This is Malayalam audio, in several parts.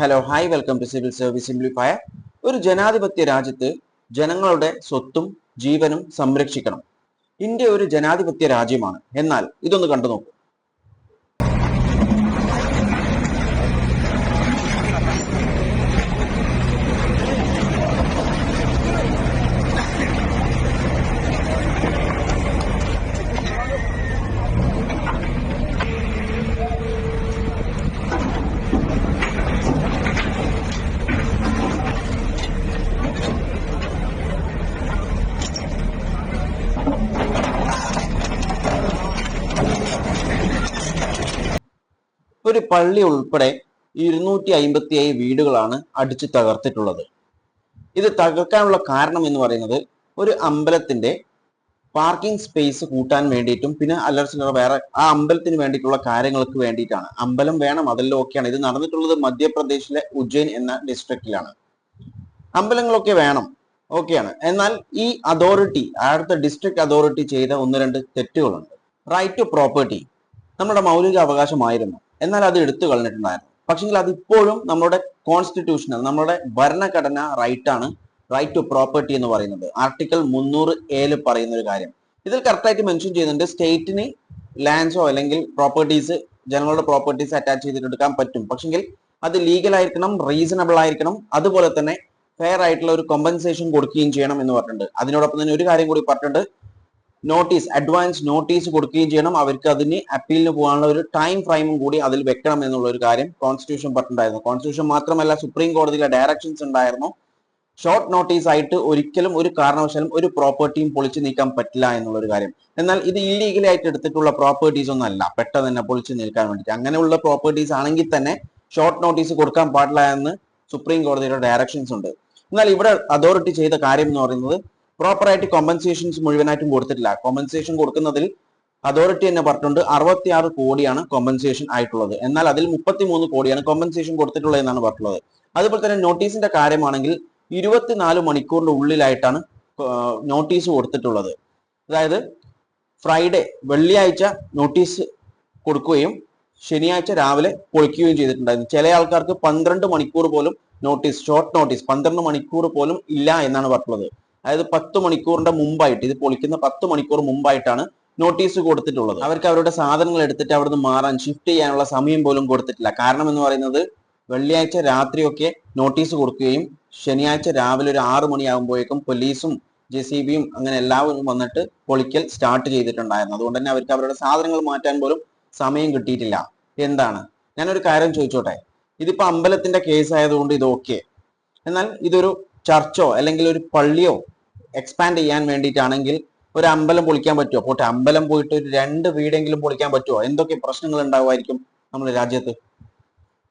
Hello hi welcome to civil service simplifier. ഒരു ജനാധിപത്യ രാജ്യത്ത് ജനങ്ങളുടെ സ്വത്തും ജീവനും സംരക്ഷിക്കണം. ഇന്ത്യ ഒരു ജനാധിപത്യ രാജ്യമാണ്. എന്നാൽ ഇതൊന്ന് കണ്ടു നോക്കൂ. ഒരു പള്ളി ഉൾപ്പെടെ 257 വീടുകളാണ് അടിച്ചു തകർത്തിട്ടുള്ളത്. ഇത് തകർക്കാനുള്ള കാരണം എന്ന് പറയുന്നത് ഒരു അമ്പലത്തിന്റെ പാർക്കിംഗ് സ്പേസ് കൂട്ടാൻ വേണ്ടിയിട്ടും പിന്നെ അല്ലറ വേറെ ആ അമ്പലത്തിന് വേണ്ടിയിട്ടുള്ള കാര്യങ്ങൾക്ക് വേണ്ടിയിട്ടാണ്. അമ്പലം വേണം, അതെല്ലാം ഓക്കെയാണ്. ഇത് നടന്നിട്ടുള്ളത് മധ്യപ്രദേശിലെ ഉജ്ജയിൻ എന്ന ഡിസ്ട്രിക്റ്റിലാണ്. അമ്പലങ്ങളൊക്കെ വേണം, ഓക്കെയാണ്. എന്നാൽ ഈ അതോറിറ്റി, അടുത്ത ഡിസ്ട്രിക്ട് അതോറിറ്റി ചെയ്ത ഒന്ന് രണ്ട് തെറ്റുകളുണ്ട്. റൈറ്റ് ടു പ്രോപ്പർട്ടി നമ്മുടെ മൗലിക അവകാശമായിരുന്നു, എന്നാൽ അത് എടുത്തു കളഞ്ഞിട്ടുണ്ടായിരുന്നു. പക്ഷെങ്കിൽ അതിപ്പോഴും നമ്മുടെ കോൺസ്റ്റിറ്റ്യൂഷണൽ, നമ്മുടെ ഭരണഘടന റൈറ്റാണ് റൈറ്റ് ടു പ്രോപ്പർട്ടി എന്ന് പറയുന്നത്. ആർട്ടിക്കിൾ 300A പറയുന്ന ഒരു കാര്യം ഇതിൽ കറക്റ്റായിട്ട് മെൻഷൻ ചെയ്യുന്നുണ്ട്. സ്റ്റേറ്റിന് ലാൻഡ്സോ അല്ലെങ്കിൽ പ്രോപ്പർട്ടീസ്, ജനങ്ങളുടെ പ്രോപ്പർട്ടീസ് അറ്റാച്ച് ചെയ്തിട്ടെടുക്കാൻ പറ്റും. പക്ഷെങ്കിൽ അത് ലീഗൽ ആയിരിക്കണം, റീസണബിൾ ആയിരിക്കണം, അതുപോലെ തന്നെ ഫെയർ ആയിട്ടുള്ള ഒരു കോമ്പൻസേഷൻ കൊടുക്കുകയും ചെയ്യണം എന്ന് പറഞ്ഞിട്ടുണ്ട്. അതിനോടൊപ്പം തന്നെ ഒരു കാര്യം കൂടി പറഞ്ഞിട്ടുണ്ട്, നോട്ടീസ്, അഡ്വാൻസ് നോട്ടീസ് കൊടുക്കുകയും ചെയ്യണം. അവർക്ക് അതിന് അപ്പീലിന് പോകാനുള്ള ഒരു ടൈം ഫ്രെയിമും കൂടി അതിൽ വെക്കണം എന്നുള്ള ഒരു കാര്യം കോൺസ്റ്റിറ്റ്യൂഷൻ പറഞ്ഞിട്ടുണ്ടായിരുന്നു. കോൺസ്റ്റിറ്റ്യൂഷൻ മാത്രമല്ല, സുപ്രീം കോടതിയിലെ ഡയറക്ഷൻസ് ഉണ്ടായിരുന്നു. ഷോർട്ട് നോട്ടീസ് ആയിട്ട് ഒരിക്കലും ഒരു കാരണവശാലും ഒരു പ്രോപ്പർട്ടിയും പൊളിച്ചു നീക്കാൻ പറ്റില്ല എന്നുള്ള ഒരു കാര്യം. എന്നാൽ ഇത് ഇല്ലീഗലി ആയിട്ട് എടുത്തിട്ടുള്ള പ്രോപ്പർട്ടീസ് ഒന്നും അല്ല പെട്ടെന്ന് തന്നെ പൊളിച്ചു നീക്കാൻ വേണ്ടിയിട്ട്. അങ്ങനെയുള്ള പ്രോപ്പർട്ടീസ് ആണെങ്കിൽ തന്നെ ഷോർട്ട് നോട്ടീസ് കൊടുക്കാൻ പാടില്ല എന്ന് സുപ്രീം കോടതിയുടെ ഡയറക്ഷൻസ് ഉണ്ട്. എന്നാൽ ഇവിടെ അതോറിറ്റി ചെയ്ത കാര്യം എന്ന് പറയുന്നത് പ്രോപ്പറായിട്ട് കോമ്പൻസേഷൻസ് മുഴുവനായിട്ടും കൊടുത്തിട്ടില്ല. കോമ്പൻസേഷൻ കൊടുക്കുന്നതിൽ അതോറിറ്റി തന്നെ പറഞ്ഞിട്ടുണ്ട് 66 കോടിയാണ് കോമ്പൻസേഷൻ ആയിട്ടുള്ളത്. എന്നാൽ അതിൽ 33 കോടിയാണ് കോമ്പൻസേഷൻ കൊടുത്തിട്ടുള്ളത് എന്നാണ് പറഞ്ഞിട്ടുള്ളത്. അതുപോലെ തന്നെ നോട്ടീസിന്റെ കാര്യമാണെങ്കിൽ 24 മണിക്കൂറിന്റെ ഉള്ളിലായിട്ടാണ് നോട്ടീസ് കൊടുത്തിട്ടുള്ളത്. അതായത് ഫ്രൈഡേ, വെള്ളിയാഴ്ച നോട്ടീസ് കൊടുക്കുകയും ശനിയാഴ്ച രാവിലെ പൊളിക്കുകയും ചെയ്തിട്ടുണ്ടായിരുന്നു. ചില ആൾക്കാർക്ക് 12 മണിക്കൂർ പോലും നോട്ടീസ്, ഷോർട്ട് നോട്ടീസ് 12 മണിക്കൂർ പോലും ഇല്ല എന്നാണ് പറഞ്ഞിട്ടുള്ളത്. അതായത് 10 മണിക്കൂറിന്റെ മുമ്പായിട്ട്, ഇത് പൊളിക്കുന്ന 10 മണിക്കൂർ മുമ്പായിട്ടാണ് നോട്ടീസ് കൊടുത്തിട്ടുള്ളത്. അവർക്ക് അവരുടെ സാധനങ്ങൾ എടുത്തിട്ട് അവിടുന്ന് മാറാൻ, ഷിഫ്റ്റ് ചെയ്യാനുള്ള സമയം പോലും കൊടുത്തിട്ടില്ല. കാരണം എന്ന് പറയുന്നത് വെള്ളിയാഴ്ച രാത്രിയൊക്കെ നോട്ടീസ് കൊടുക്കുകയും ശനിയാഴ്ച രാവിലെ ഒരു 6 മണിയാകുമ്പോഴേക്കും പോലീസും JCBയും അങ്ങനെ എല്ലാവരും വന്നിട്ട് പൊളിക്കൽ സ്റ്റാർട്ട് ചെയ്തിട്ടുണ്ടായിരുന്നു. അതുകൊണ്ട് തന്നെ അവർക്ക് അവരുടെ സാധനങ്ങൾ മാറ്റാൻ പോലും സമയം കിട്ടിയിട്ടില്ല. എന്താണ്, ഞാനൊരു കാര്യം ചോദിച്ചോട്ടെ, ഇതിപ്പോ അമ്പലത്തിന്റെ കേസ് ആയതുകൊണ്ട് ഇത് ഓക്കെ. എന്നാൽ ഇതൊരു ചർച്ചോ അല്ലെങ്കിൽ ഒരു പള്ളിയോ എക്സ്പാൻഡ് ചെയ്യാൻ വേണ്ടിയിട്ടാണെങ്കിൽ ഒരു അമ്പലം പൊളിക്കാൻ പറ്റുമോ? പോട്ടെ, അമ്പലം പോയിട്ട് ഒരു 2 വീടെങ്കിലും പൊളിക്കാൻ പറ്റുമോ? എന്തൊക്കെ പ്രശ്നങ്ങൾ ഉണ്ടാവുമായിരിക്കും നമ്മുടെ രാജ്യത്ത്?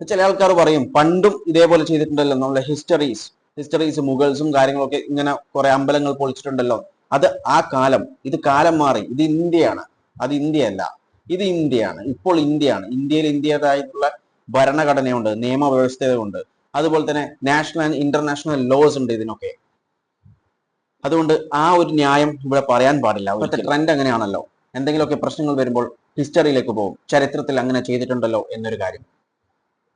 ചില ആൾക്കാർ പറയും പണ്ടും ഇതേപോലെ ചെയ്തിട്ടുണ്ടല്ലോ, നമ്മുടെ ഹിസ്റ്ററീസ് മുഗൾസും കാര്യങ്ങളൊക്കെ ഇങ്ങനെ കുറെ അമ്പലങ്ങൾ പൊളിച്ചിട്ടുണ്ടല്ലോ. അത് ആ കാലം, ഇത് കാലം മാറി. ഇത് ഇന്ത്യയാണ്, അത് ഇന്ത്യയല്ല, ഇത് ഇന്ത്യയാണ്. ഇപ്പോൾ ഇന്ത്യയാണ്. ഇന്ത്യയിൽ ഇന്ത്യയുടേതായിട്ടുള്ള ഭരണഘടനയുണ്ട്, നിയമവ്യവസ്ഥയുണ്ട്, അതുപോലെ തന്നെ നാഷണൽ ആൻഡ് ഇന്റർനാഷണൽ ലോസ് ഉണ്ട് ഇതിനൊക്കെ. അതുകൊണ്ട് ആ ഒരു ന്യായം ഇവിടെ പറയാൻ പാടില്ല. ഇപ്പോഴത്തെ ട്രെൻഡ് അങ്ങനെയാണല്ലോ, എന്തെങ്കിലുമൊക്കെ പ്രശ്നങ്ങൾ വരുമ്പോൾ ഹിസ്റ്ററിയിലേക്ക് പോകും, ചരിത്രത്തിൽ അങ്ങനെ ചെയ്തിട്ടുണ്ടല്ലോ എന്നൊരു കാര്യം.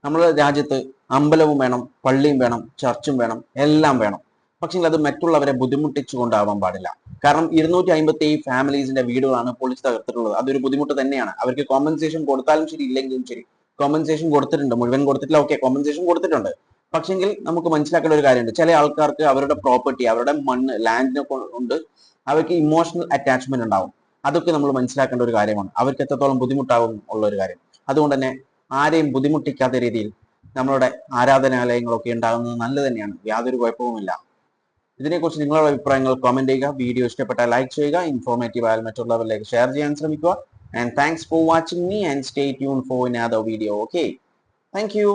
നമ്മുടെ രാജ്യത്ത് അമ്പലവും വേണം, പള്ളിയും വേണം, ചർച്ചും വേണം, എല്ലാം വേണം. പക്ഷേ അത് മറ്റുള്ളവരെ ബുദ്ധിമുട്ടിച്ചുകൊണ്ടാവാൻ പാടില്ല. കാരണം 257 ഫാമിലീസിന്റെ വീടുകളാണ് പൊളിച്ച് തകർത്തിട്ടുള്ളത്. അതൊരു ബുദ്ധിമുട്ട് തന്നെയാണ്. അവർക്ക് കോമ്പൻസേഷൻ കൊടുത്താലും ശരി, ഇല്ലെങ്കിലും ശരി, കോമ്പൻസേഷൻ കൊടുത്തിട്ടുണ്ട്. മുഴുവൻ കൊടുത്തിട്ടില്ല, ഓക്കെ, കോമ്പൻസേഷൻ കൊടുത്തിട്ടുണ്ട്. പക്ഷെങ്കിൽ നമുക്ക് മനസ്സിലാക്കേണ്ട ഒരു കാര്യമുണ്ട്, ചില ആൾക്കാർക്ക് അവരുടെ പ്രോപ്പർട്ടി, അവരുടെ മണ്ണ്, ലാൻഡിനെ കൊണ്ട് അവർക്ക് ഇമോഷണൽ അറ്റാച്ച്മെന്റ് ഉണ്ടാവും. അതൊക്കെ നമ്മൾ മനസ്സിലാക്കേണ്ട ഒരു കാര്യമാണ്. അവർക്ക് എത്രത്തോളം ബുദ്ധിമുട്ടാവും ഉള്ള ഒരു കാര്യം. അതുകൊണ്ട് തന്നെ ആരെയും ബുദ്ധിമുട്ടിക്കാത്ത രീതിയിൽ നമ്മളുടെ ആരാധനാലയങ്ങളൊക്കെ ഉണ്ടാകുന്നത് നല്ലത് തന്നെയാണ്, യാതൊരു കുഴപ്പവുമില്ല. ഇതിനെക്കുറിച്ച് നിങ്ങളുടെ അഭിപ്രായങ്ങൾ കമന്റ് ചെയ്യുക. വീഡിയോ ഇഷ്ടപ്പെട്ടാൽ ലൈക്ക് ചെയ്യുക. ഇൻഫോർമേറ്റീവ് ആയാൽ മറ്റുള്ളവരിലേക്ക് ഷെയർ ചെയ്യാൻ ശ്രമിക്കുക. And thanks for watching me and stay tuned for another video. Okay, thank you.